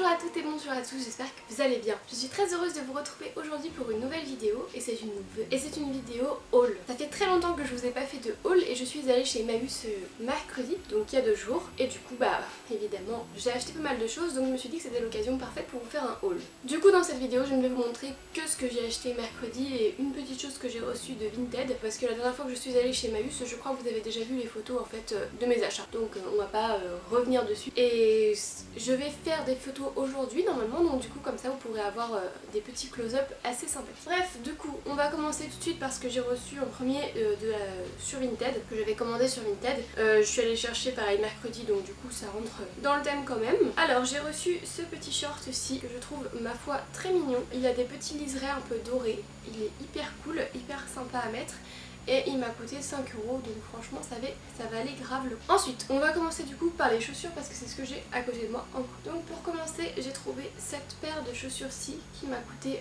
Bonjour à toutes et bonjour à tous, j'espère que vous allez bien. Je suis très heureuse de vous retrouver aujourd'hui pour une nouvelle vidéo et c'est une vidéo haul. Ça fait très longtemps que je vous ai pas fait de haul et je suis allée chez Emmaüs mercredi, donc il y a 2 jours. Et du coup évidemment j'ai acheté pas mal de choses, donc je me suis dit que c'était l'occasion parfaite pour vous faire un haul. Du coup dans cette vidéo je ne vais vous montrer que ce que j'ai acheté mercredi et une petite chose que j'ai reçue de Vinted, parce que la dernière fois que je suis allée chez Emmaüs, je crois que vous avez déjà vu les photos en fait de mes achats, donc on va pas revenir dessus. Et je vais faire des photos aujourd'hui normalement, donc du coup comme ça vous pourrez avoir des petits close-up assez sympathiques. Bref, du coup on va commencer tout de suite parce que j'ai reçu en premier sur Vinted, que j'avais commandé sur Vinted. Je suis allée chercher pareil mercredi, donc du coup ça rentre dans le thème quand même. Alors j'ai reçu ce petit short-ci que je trouve ma foi très mignon. Il a des petits liserés un peu dorés, il est hyper cool, hyper sympa à mettre. Et il m'a coûté 5 €, donc franchement ça valait grave le coup. Ensuite on va commencer du coup par les chaussures parce que c'est ce que j'ai à côté de moi en coup. Donc pour commencer j'ai trouvé cette paire de chaussures-ci qui m'a coûté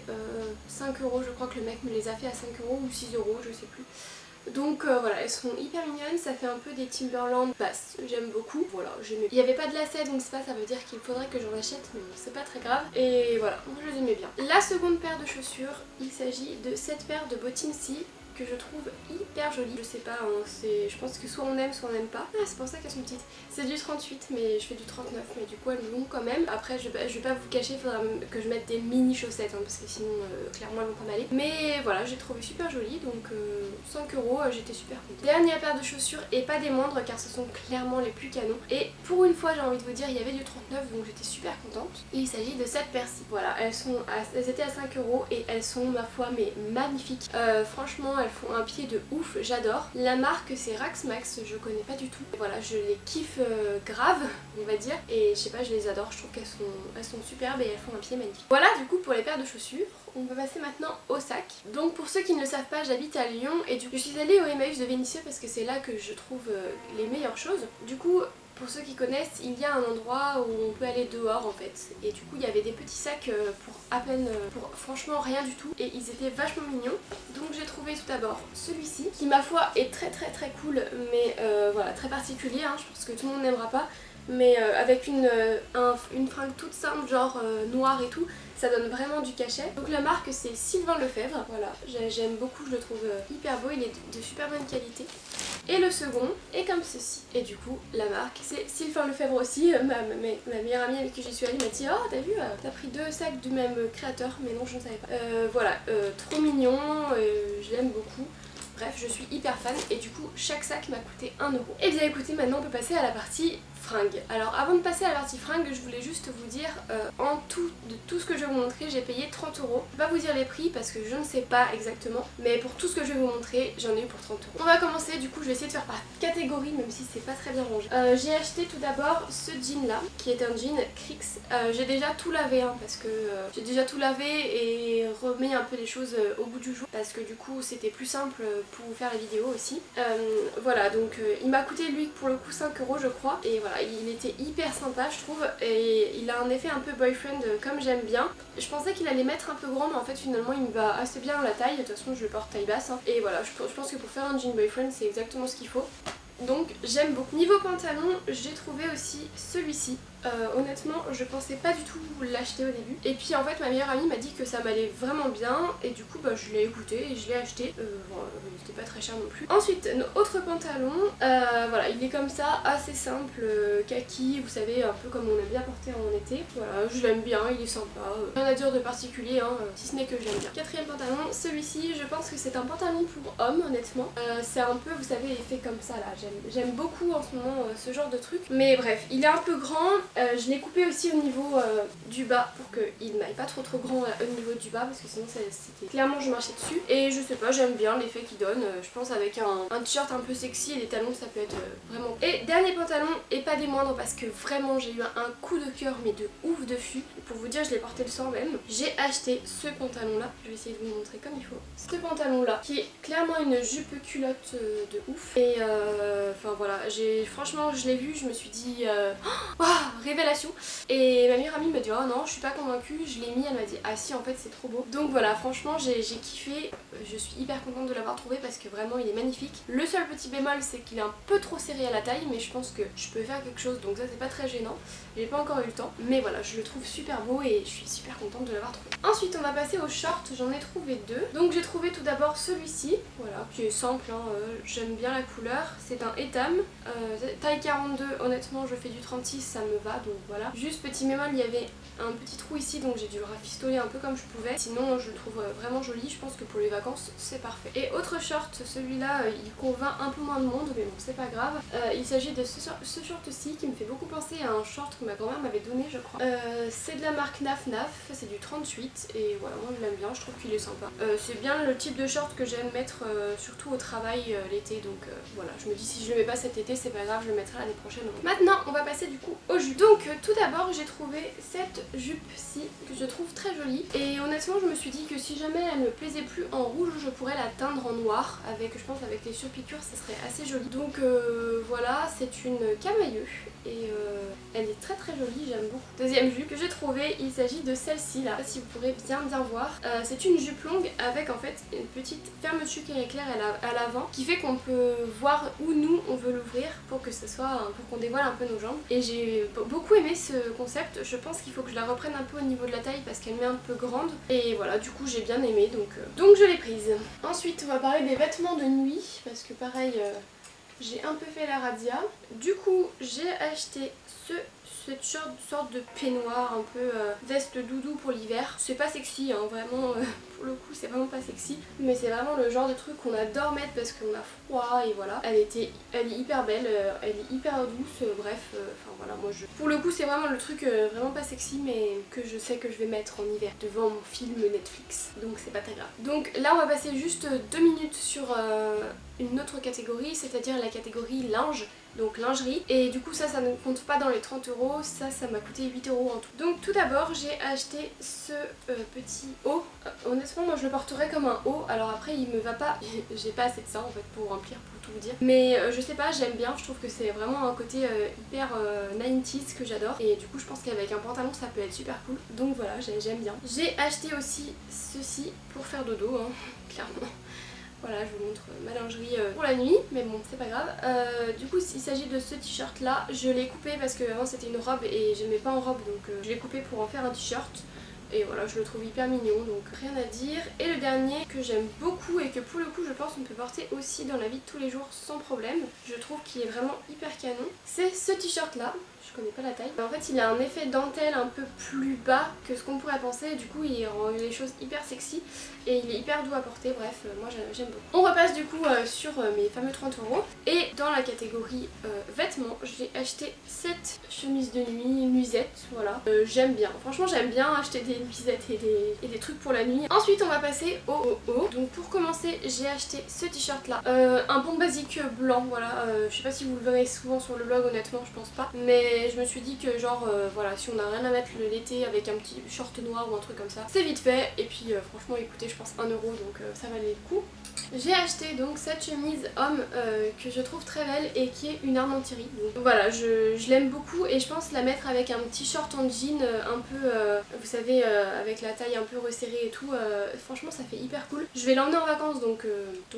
5 €, je crois que le mec me les a fait à 5 € ou 6 €, je sais plus. Donc voilà, elles sont hyper mignonnes, ça fait un peu des Timberland basses, j'aime beaucoup. Voilà, j'aimais. Il n'y avait pas de lacets donc c'est pas, ça veut dire qu'il faudrait que j'en achète, mais c'est pas très grave. Et voilà, moi je les aimais bien. La seconde paire de chaussures, il s'agit de cette paire de bottines-ci que je trouve hyper jolie. Je sais pas, hein, je pense que soit on aime soit on n'aime pas. Ah, c'est pour ça qu'elles sont petites. C'est du 38 mais je fais du 39, mais du coup elles vont quand même. Après je vais pas vous cacher, il faudra que je mette des mini chaussettes hein, parce que sinon clairement elles vont pas m'aller. Mais voilà, j'ai trouvé super jolie, donc 5 €, j'étais super contente. Dernière paire de chaussures et pas des moindres car ce sont clairement les plus canons. Et pour une fois j'ai envie de vous dire, il y avait du 39 donc j'étais super contente. Et il s'agit de cette paire-ci. Voilà, elles étaient à 5 € et elles sont ma foi mais magnifiques. Franchement elles font un pied de ouf, j'adore. La marque c'est Rax Max, je connais pas du tout. Voilà, je les kiffe grave, on va dire. Et je sais pas, je les adore, je trouve qu'elles sont superbes et elles font un pied magnifique. Voilà du coup pour les paires de chaussures. On va passer maintenant au sac. Donc pour ceux qui ne le savent pas, j'habite à Lyon et du coup je suis allée au Emmaüs de Vénissieux parce que c'est là que je trouve les meilleures choses. Du coup pour ceux qui connaissent, il y a un endroit où on peut aller dehors en fait. Et du coup il y avait des petits sacs pour à peine, pour franchement rien du tout. Et ils étaient vachement mignons. Donc j'ai trouvé tout d'abord celui-ci, qui ma foi est très cool, mais voilà, très particulier, hein. Je pense que tout le monde n'aimera pas. Mais avec une fringue toute simple, genre noire et tout, ça donne vraiment du cachet. Donc la marque c'est Sylvain Lefebvre, voilà, j'aime beaucoup, je le trouve hyper beau, il est de super bonne qualité. Et le second est comme ceci. Et du coup la marque c'est Sylvain Lefebvre aussi. Ma meilleure amie avec qui j'y suis allée m'a dit oh t'as vu, t'as pris 2 sacs du même créateur, mais non je ne savais pas. Voilà, trop mignon, je l'aime beaucoup. Bref, je suis hyper fan et du coup chaque sac m'a coûté 1 €. Et bien écoutez, maintenant on peut passer à la partie fringues. Alors avant de passer à la partie fringues, je voulais juste vous dire en tout, de tout ce que je vais vous montrer, j'ai payé 30 €. Je vais pas vous dire les prix parce que je ne sais pas exactement, mais pour tout ce que je vais vous montrer, j'en ai eu pour 30 €. On va commencer, du coup je vais essayer de faire par catégorie même si c'est pas très bien rangé. J'ai acheté tout d'abord ce jean là, qui est un jean Crix. J'ai déjà tout lavé hein, parce que j'ai déjà tout lavé et remis un peu les choses au bout du jour parce que du coup c'était plus simple pour vous faire la vidéo aussi. Voilà, donc il m'a coûté lui pour le coup 5 € je crois, et voilà, il était hyper sympa je trouve, et il a un effet un peu boyfriend comme j'aime bien. Je pensais qu'il allait mettre un peu grand mais en fait finalement il me va assez bien à la taille, de toute façon je le porte taille basse hein. Et voilà, je pense que pour faire un jean boyfriend c'est exactement ce qu'il faut. Donc j'aime beaucoup. Niveau pantalon, j'ai trouvé aussi celui-ci. Honnêtement je pensais pas du tout l'acheter au début. Et puis en fait ma meilleure amie m'a dit que ça m'allait vraiment bien. Et du coup je l'ai écouté et je l'ai acheté. Bon, c'était pas très cher non plus. Ensuite, autre pantalon. Voilà, il est comme ça, assez simple, kaki, vous savez, un peu comme on aime bien porter en été. Voilà, je l'aime bien, il est sympa. Rien à dire de particulier, hein, si ce n'est que je l'aime bien. Quatrième pantalon, celui-ci, je pense que c'est un pantalon pour homme honnêtement. C'est un peu, vous savez, il fait comme ça là. J'aime beaucoup en ce moment ce genre de truc. Mais bref, il est un peu grand. Je l'ai coupé aussi au niveau du bas pour qu'il n'aille pas trop grand au niveau du bas parce que sinon c'était clairement je marchais dessus. Et je sais pas, j'aime bien l'effet qu'il donne. Je pense avec un t-shirt un peu sexy et des talons ça peut être vraiment. Et dernier pantalon et pas des moindres parce que vraiment j'ai eu un coup de cœur mais de ouf de fût. Pour vous dire, je l'ai porté le soir même. J'ai acheté ce pantalon là. Je vais essayer de vous montrer comme il faut. Ce pantalon là qui est clairement une jupe culotte de ouf. Et enfin voilà, franchement je l'ai vu, je me suis dit révélation. Et ma meilleure amie me dit oh non je suis pas convaincue, je l'ai mis, elle m'a dit ah si en fait c'est trop beau. Donc voilà, franchement j'ai kiffé, je suis hyper contente de l'avoir trouvé parce que vraiment il est magnifique. Le seul petit bémol c'est qu'il est un peu trop serré à la taille, mais je pense que je peux faire quelque chose, donc ça c'est pas très gênant. J'ai pas encore eu le temps, mais voilà, je le trouve super beau et je suis super contente de l'avoir trouvé. Ensuite on va passer aux shorts, j'en ai trouvé deux. Donc j'ai trouvé tout d'abord celui-ci, voilà, qui est simple, hein, j'aime bien la couleur. C'est un Etam, taille 42, honnêtement je fais du 36, ça me va, donc voilà. Juste petit bémol, il y avait un petit trou ici, donc j'ai dû le rafistoler un peu comme je pouvais. Sinon je le trouve vraiment joli, je pense que pour les vacances c'est parfait. Et autre short, celui-là il convainc un peu moins de monde, mais bon c'est pas grave. Il s'agit de ce short-ci qui me fait beaucoup penser à un short que ma grand-mère m'avait donné je crois. C'est de la marque Naf Naf, c'est du 38 et voilà, moi je l'aime bien, je trouve qu'il est sympa. C'est bien le type de short que j'aime mettre surtout au travail l'été, donc voilà, je me dis si je le mets pas cet été c'est pas grave, je le mettrai l'année prochaine. Maintenant on va passer du coup aux jupes. Donc tout d'abord j'ai trouvé cette jupe-ci que je trouve très jolie et honnêtement je me suis dit que si jamais elle me plaisait plus en rouge je pourrais la teindre en noir avec, je pense avec les surpiqûres ça serait assez joli. Donc voilà, c'est une camailleux et elle est très très jolie, j'aime beaucoup. Deuxième jupe que j'ai trouvée, il s'agit de celle-ci là, si vous pourrez bien voir. C'est une jupe longue avec en fait une petite fermeture éclair à l'avant qui fait qu'on peut voir où nous on veut l'ouvrir pour que ce soit, pour qu'on dévoile un peu nos jambes. Et j'ai beaucoup aimé ce concept, je pense qu'il faut que je la reprenne un peu au niveau de la taille parce qu'elle m'est un peu grande. Et voilà, du coup j'ai bien aimé donc je l'ai prise. Ensuite on va parler des vêtements de nuit parce que pareil j'ai un peu fait la razzia. Du coup j'ai acheté cette sorte de peignoir un peu veste doudou pour l'hiver. C'est pas sexy hein, vraiment pour le coup c'est vraiment pas sexy, mais c'est vraiment le genre de truc qu'on adore mettre parce qu'on a froid et voilà. Elle est hyper belle, elle est hyper douce, bref, enfin voilà, moi pour le coup c'est vraiment le truc vraiment pas sexy mais que je sais que je vais mettre en hiver devant mon film Netflix, donc c'est pas très grave. Donc là on va passer juste 2 minutes sur une autre catégorie, c'est-à-dire la catégorie linge. Donc lingerie, et du coup ça ne compte pas dans les 30 €, ça m'a coûté 8 € en tout. Donc tout d'abord j'ai acheté ce petit haut, honnêtement moi je le porterais comme un haut, alors après il me va pas, j'ai pas assez de ça en fait pour remplir, pour tout vous dire, mais je sais pas, j'aime bien, je trouve que c'est vraiment un côté hyper 90s que j'adore, et du coup je pense qu'avec un pantalon ça peut être super cool, donc voilà, j'aime bien. J'ai acheté aussi ceci pour faire dodo hein, clairement. Voilà, je vous montre ma lingerie pour la nuit, mais bon, c'est pas grave. Du coup, il s'agit de ce t-shirt là. Je l'ai coupé parce que avant c'était une robe et j'aimais pas en robe, donc je l'ai coupé pour en faire un t-shirt. Et voilà, je le trouve hyper mignon, donc rien à dire. Et le dernier que j'aime beaucoup et que pour le coup je pense on peut porter aussi dans la vie de tous les jours sans problème, je trouve qu'il est vraiment hyper canon, c'est ce t-shirt là. Je connais pas la taille. En fait il a un effet dentelle un peu plus bas que ce qu'on pourrait penser et du coup il rend les choses hyper sexy et il est hyper doux à porter, bref moi j'aime beaucoup. On repasse du coup sur mes fameux 30 € et dans la catégorie vêtements j'ai acheté cette chemise de nuit nuisette, voilà. J'aime bien, franchement j'aime bien acheter des nuisettes et des trucs pour la nuit. Ensuite on va passer au haut. Donc pour commencer j'ai acheté ce t-shirt là, un bon basique blanc, voilà. Je sais pas si vous le verrez souvent sur le blog honnêtement, je pense pas, mais je me suis dit que genre voilà, si on a rien à mettre l'été avec un petit short noir ou un truc comme ça, c'est vite fait et puis franchement écoutez je pense 1 €, donc ça valait le coup. J'ai acheté donc cette chemise homme que je trouve très belle et qui est une Armentieri. Donc voilà, je l'aime beaucoup et je pense la mettre avec un petit short en jean un peu, vous savez, avec la taille un peu resserrée et tout. Franchement ça fait hyper cool. Je vais l'emmener en vacances donc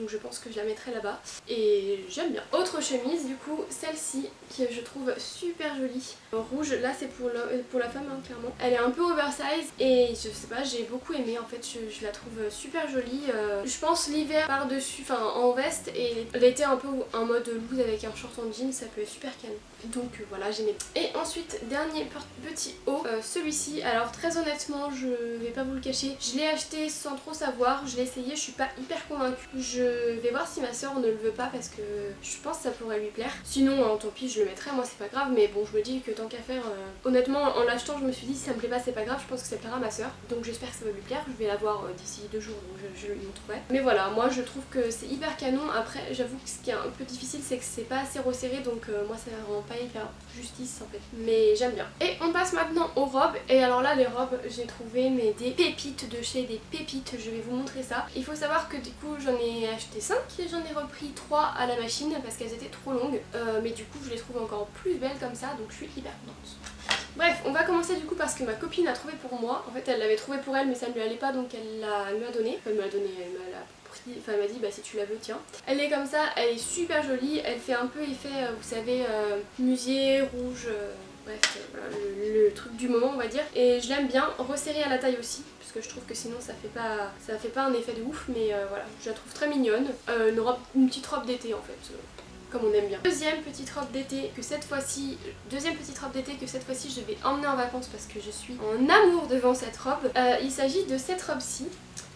je pense que je la mettrai là-bas et j'aime bien. Autre chemise du coup, celle-ci que je trouve super jolie. En rouge, là c'est pour la femme hein, clairement. Elle est un peu oversize et je sais pas, j'ai beaucoup aimé en fait, je la trouve super jolie. Je pense l'hiver par-dessus, enfin en veste, et l'été un peu en mode loose avec un short en jean, ça peut être super canon. Donc voilà, j'aimais. Et ensuite, dernier petit haut, celui-ci. Alors très honnêtement, je vais pas vous le cacher, je l'ai acheté sans trop savoir, je l'ai essayé, je suis pas hyper convaincue. Je vais voir si ma soeur ne le veut pas parce que je pense que ça pourrait lui plaire. Sinon, tant pis, je le mettrai, moi c'est pas grave, mais bon, je me dis que tant qu'à faire, honnêtement, en l'achetant, je me suis dit si ça me plaît pas, c'est pas grave, je pense que ça plaira à ma soeur. Donc j'espère que ça va lui plaire, je vais la voir d'ici 2 jours, donc je lui montrerai. Mais voilà, moi je trouve que c'est hyper canon. Après, j'avoue que ce qui est un peu difficile, c'est que c'est pas assez resserré, donc moi ça rend pas hyper justice en fait. Mais j'aime bien. Et on passe maintenant aux robes. Et alors là, les robes, j'ai trouvé des pépites de chez des pépites. Je vais vous montrer ça. Il faut savoir que du coup, j'en ai acheté 5 et j'en ai repris 3 à la machine parce qu'elles étaient trop longues. Mais du coup, je les trouve encore plus belles comme ça. donc je suis hyper contente. Bref, on va commencer du coup parce que ma copine a trouvé pour moi. En fait elle l'avait trouvé pour elle mais ça ne lui allait pas donc elle me l'a donné. Enfin, elle me l'a donné, elle m'a dit bah si tu la veux tiens. Elle est comme ça, elle est super jolie, elle fait un peu effet vous savez musée, rouge, bref voilà, le truc du moment on va dire. Et je l'aime bien, resserrée à la taille aussi parce que je trouve que sinon ça fait pas un effet de ouf mais voilà, je la trouve très mignonne. Une petite robe d'été en fait. Comme on aime bien. Deuxième petite robe d'été que cette fois-ci je vais emmener en vacances parce que je suis en amour devant cette robe. Il s'agit de cette robe-ci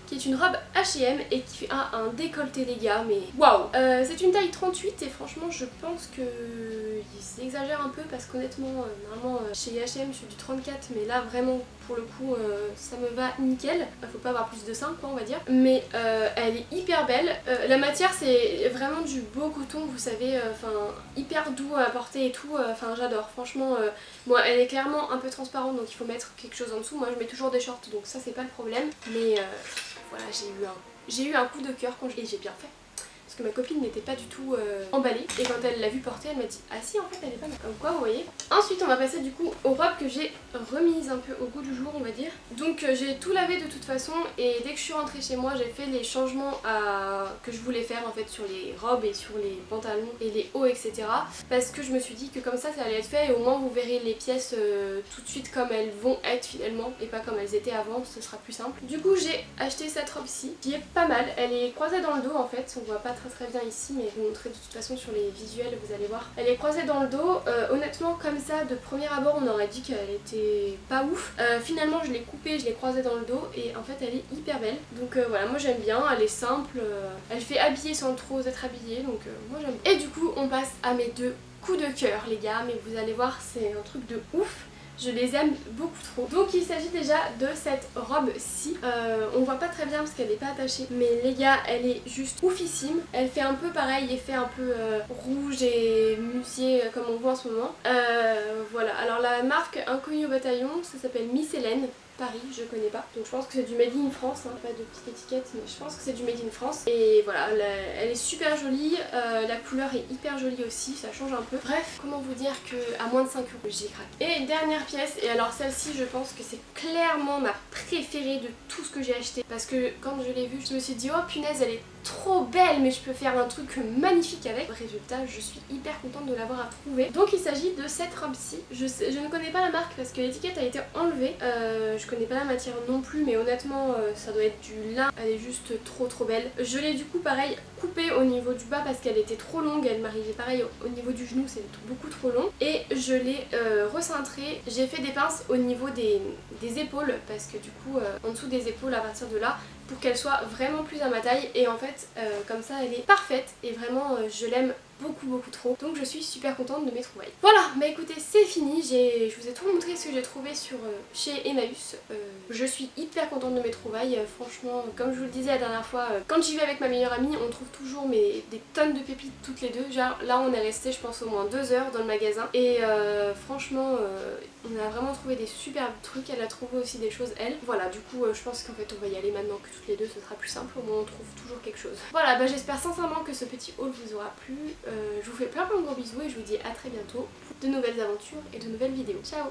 qui est une robe H&M et qui a un décolleté les gars mais waouh. C'est une taille 38 et franchement je pense que ils exagèrent un peu parce qu'honnêtement normalement chez H&M je suis du 34 mais là vraiment pour le coup ça me va nickel. Faut pas avoir plus de 5 quoi on va dire. Mais elle est hyper belle. La matière c'est vraiment du beau coton vous savez, enfin hyper doux à porter et tout, enfin j'adore franchement. Moi elle est clairement un peu transparente donc il faut mettre quelque chose en dessous. Moi je mets toujours des shorts donc ça c'est pas le problème. Mais voilà, j'ai eu un coup de cœur quand j'ai bien fait. Parce que ma copine n'était pas du tout emballée. Et quand elle l'a vue porter, elle m'a dit ah si en fait elle est pas mal. Comme quoi vous voyez. Ensuite on va passer du coup aux robes que j'ai remises un peu au goût du jour on va dire. Donc j'ai tout lavé de toute façon et dès que je suis rentrée chez moi j'ai fait les changements que je voulais faire en fait sur les robes et sur les pantalons et les hauts etc. Parce que je me suis dit que comme ça allait être fait et au moins vous verrez les pièces tout de suite comme elles vont être finalement et pas comme elles étaient avant, ce sera plus simple. Du coup j'ai acheté cette robe-ci qui est pas mal, elle est croisée dans le dos en fait, on voit pas très bien ici mais je vous montrerai de toute façon sur les visuels vous allez voir. Elle est croisée dans le dos, honnêtement comme ça de premier abord on aurait dit qu'elle était pas ouf. Finalement je l'ai coupée, je l'ai croisée dans le dos et en fait elle est hyper belle. Donc voilà moi j'aime bien, elle est simple, elle fait habiller sans trop être habillée donc moi j'aime bien. Et du coup on passe à mes deux coups de cœur les gars mais vous allez voir c'est un truc de ouf. Je les aime beaucoup trop. Donc il s'agit déjà de cette robe-ci. On voit pas très bien parce qu'elle n'est pas attachée. Mais les gars, elle est juste oufissime. Elle fait un peu pareil, effet un peu rouge et musier comme on voit en ce moment. Voilà, alors la marque inconnue au bataillon, ça s'appelle Miss Hélène. Paris, je connais pas. Donc je pense que c'est du Made in France, hein. Pas de petite étiquette, mais je pense que c'est du Made in France. Et voilà, elle est super jolie, la couleur est hyper jolie aussi, ça change un peu. Bref, comment vous dire que à moins de 5 euros, j'y craque. Et dernière pièce, et alors celle-ci, je pense que c'est clairement ma préférée de tout ce que j'ai acheté. Parce que quand je l'ai vue, je me suis dit, oh punaise, elle est trop belle, mais je peux faire un truc magnifique avec. Résultat, je suis hyper contente de l'avoir trouvée. Donc il s'agit de cette robe-ci. Je ne connais pas la marque parce que l'étiquette a été enlevée. Je connais pas la matière non plus mais honnêtement ça doit être du lin, elle est juste trop belle. Je l'ai du coup pareil coupée au niveau du bas parce qu'elle était trop longue, elle m'arrivait pareil au niveau du genou, c'est beaucoup trop long et je l'ai recintrée, j'ai fait des pinces au niveau des épaules parce que du coup en dessous des épaules à partir de là pour qu'elle soit vraiment plus à ma taille et en fait comme ça elle est parfaite et vraiment je l'aime beaucoup trop donc je suis super contente de mes trouvailles. Voilà bah écoutez c'est fini, je vous ai tout montré ce que j'ai trouvé chez Emmaüs. Je suis hyper contente de mes trouvailles, franchement comme je vous le disais la dernière fois quand j'y vais avec ma meilleure amie on trouve toujours des tonnes de pépites toutes les deux. Genre là on est resté je pense au moins 2 heures dans le magasin et franchement on a vraiment trouvé des superbes trucs, elle a trouvé aussi des choses elle. Voilà du coup je pense qu'en fait on va y aller maintenant que toutes les deux ce sera plus simple, au moins on trouve toujours quelque chose. Voilà bah j'espère sincèrement que ce petit haul vous aura plu. Je vous fais plein de gros bisous et je vous dis à très bientôt pour de nouvelles aventures et de nouvelles vidéos. Ciao!